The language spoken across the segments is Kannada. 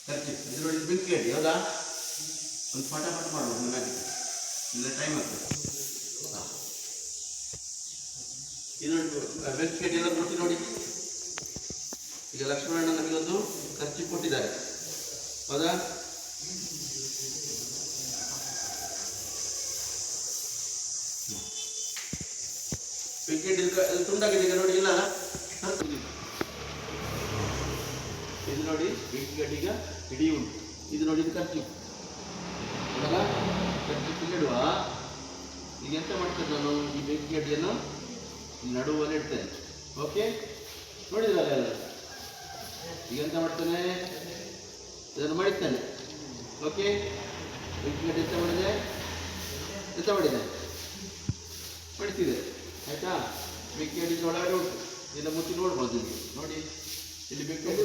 ಖರ್ಚಿಪ್ ಇದು ನೋಡಿ ಬೆಂಕಿ ಅಡಿ ಹೌದಾ ಒಂದು ಪಟ ಮಾಡ್ಬೋದು ನನಗೆ ಇಲ್ಲ ಟೈಮ್ ಆಗ್ತದೆ. ಇದು ನೋಡಿ ಬೆಂಕಿ ಅಡಿ ಎಲ್ಲ ಕೊಟ್ಟು ನೋಡಿ. ಈಗ ಲಕ್ಷ್ಮಣಣ್ಣ ನಮಗೊಂದು ಖರ್ಚಿಪ್ ಕೊಟ್ಟಿದ್ದಾರೆ ಹೌದಾ. ಬೆಂಕಿ ಅಡಿ ತುಂಡಾಗಿದೆ ಈಗ ನೋಡಿ ಇಲ್ಲ ಇದು ನೋಡಿ ಬೆಂಕಿ ಗಡ್ಡಿಗ ಹಿಡಿ ಉಂಟು. ಇದು ನೋಡಿ ಇದು ಖರ್ಚಿಪ್ ಹೌದಲ್ಲ. ಖರ್ಚಿಪ್ ಇಡುವ. ಈಗ ಎಂತ ಮಾಡ್ತೇನೆ ನಾನು ಈ ಬೆಂಕಿ ಗಡ್ಡಿಯನ್ನು ನಡುವಲ್ಲಿ ಇಡ್ತೇನೆ. ಓಕೆ ನೋಡಿದ್ರಲ್ಲ ಎಲ್ಲ. ಈಗ ಎಂತ ಮಾಡ್ತೇನೆ ಇದನ್ನು ಮಡಿಸ್ತೇನೆ. ಓಕೆ ಬೆಂಕಿ ಗಡ್ಡಿ ಎಂತ ಮಾಡಿದೆ ಮಡಿಸಿದೆ ಆಯ್ತಾ. ಬೆಂಕಿ ಗಡ್ಡಿ ಒಳಗಡೆ ಉಂಟು. ಇಲ್ಲ ಮುಚ್ಚಿ ನೋಡ್ಬೋದು ಇಲ್ಲಿ ನೋಡಿ. ಇಲ್ಲಿ ಬೆಂಕಿ ಗಡ್ಡಿ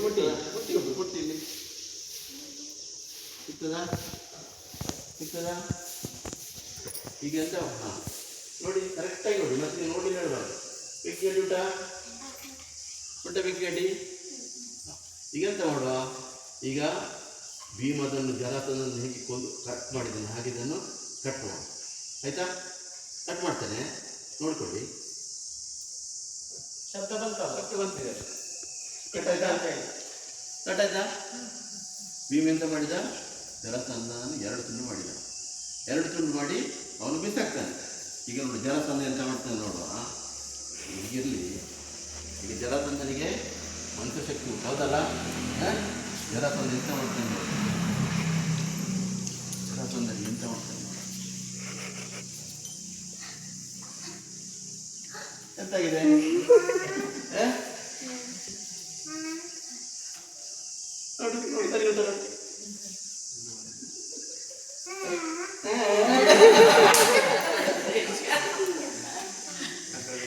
ಕೊಟ್ಟಿ ಇಲ್ಲಿ ಸಿಗ್ತದಾ ಈಗ ಎಂತ ಹಾಂ ನೋಡಿ ಕರೆಕ್ಟಾಗಿ ನೋಡಿ. ಮತ್ತೆ ನೋಡಿ ಹೇಳಬಾರ್ದು. ಬೆಂಕಿ ಗಡ್ಡಿ ಉಂಟ ಬೆಂಕಿ ಗಡ್ಡಿ. ಈಗ ಎಂತ ಮಾಡುವ. ಈಗ ಭೀಮದನ್ನು ಜರಾಸಂಧನನ್ನು ಹೇಗೆ ಕಟ್ ಮಾಡಿದ್ದಾನೆ ಹಾಗೆ ಇದನ್ನು ಕಟ್ ಮಾಡುವ ಆಯ್ತಾ. ಕಟ್ ಮಾಡ್ತೇನೆ ನೋಡ್ಕೊಳ್ಳಿ. ಶಬ್ದ ಬಂತಿದೆ. ಕಟ್ ಆಯ್ತಾ. ಭೀಮ ಎಂತ ಮಾಡಿದ ಜರಾಸಂಧನನ್ನು 2 ತುಂಡು ಮಾಡಿದ. 2 ತುಂಡು ಮಾಡಿ ಅವನು ಬಿಸಾಕ್ತಾನೆ. ಈಗ ನೋಡಿ ಜರಾಸಂಧ ಎಂತ ಮಾಡ್ತಾನೆ ನೋಡುವ. ಈಗಿರಲಿ. ಈಗ ಜರಾಸಂಧನಿಗೆ ಮಂತ್ರಶಕ್ತಿ ಉಂಟು ಹೌದಲ್ಲ. ಜರಾಸಂಧ ಎಂತ ಮಾಡ್ತಾನೆ ನೋಡಿ. ಜರಾಸಂಧನಿಗೆ ಎಂತ ಮಾಡ್ತಾನೆ ಎಂತಾಗಿದೆ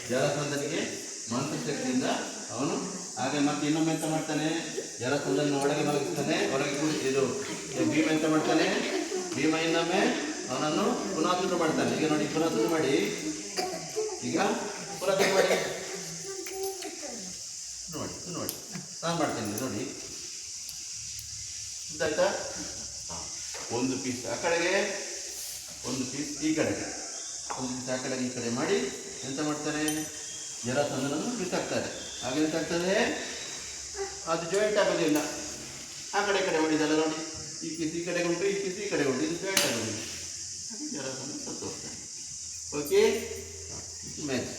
ಜರಾಸಂಧನಿಗೆ ಮಂತ್ರಶಕ್ತಿಯಿಂದ ಅವನು ಹಾಗೆ ಮತ್ತೆ ಇನ್ನೊಮ್ಮೆ ಎಂತ ಮಾಡ್ತಾನೆ. ಜರಾಸಂಧನ ಒಳಗೆ ಮಲಗಿಸ್ತಾನೆ. ಹೊರಗೆ ಇದು ಭೀಮ ಎಂತ ಮಾಡ್ತಾನೆ. ಭೀಮ ಇನ್ನೊಮ್ಮೆ ಅವನನ್ನು ಪುನಃ ತುಂಡು ಮಾಡ್ತಾನೆ. ಈಗ ನೋಡಿ ಪುನಃ ತುಂಡು ಮಾಡಿ. ಈಗ ಪುನಃ ತುಂಡು ಮಾಡಿ ನೋಡಿ ನಾನು ಮಾಡ್ತೇನೆ ನೋಡಿ. ಇದಾಯ್ತಾ. ಹಾಂ ಒಂದು ಪೀಸ್ ಆ ಕಡೆಗೆ ಒಂದು ಪೀಸ್ ಈ ಕಡೆಗೆ ಒಂದು ಪೀಸ್ ಆ ಕಡೆಗೆ ಈ ಕಡೆ ಮಾಡಿ ಎಂತ ಮಾಡ್ತಾರೆ. ಜರಾಸಂಧನನ್ನು ಬಿಸಾಕ್ತಾರೆ. ಹಾಗೆ ಎಂತ ಆಗ್ತದೆ ಅದು ಜಾಯಿಂಟ್ ಆಗೋದಿಲ್ಲ. ಆ ಕಡೆ ಮಾಡಿದಲ್ಲ ನೋಡಿ. ಈ ಪೀಸ್ ಈ ಕಡೆಗೆ ಉಂಟು ಈ ಪೀಸ್ ಈ ಕಡೆ ಉಂಟು. ಇದು ಜಾಯಿಂಟ್ ಆಗೋದಿಲ್ಲ. ಜರಾಸಂಧ ಸತ್ತು ಹೋಗ್ತಾನೆ. Okay match.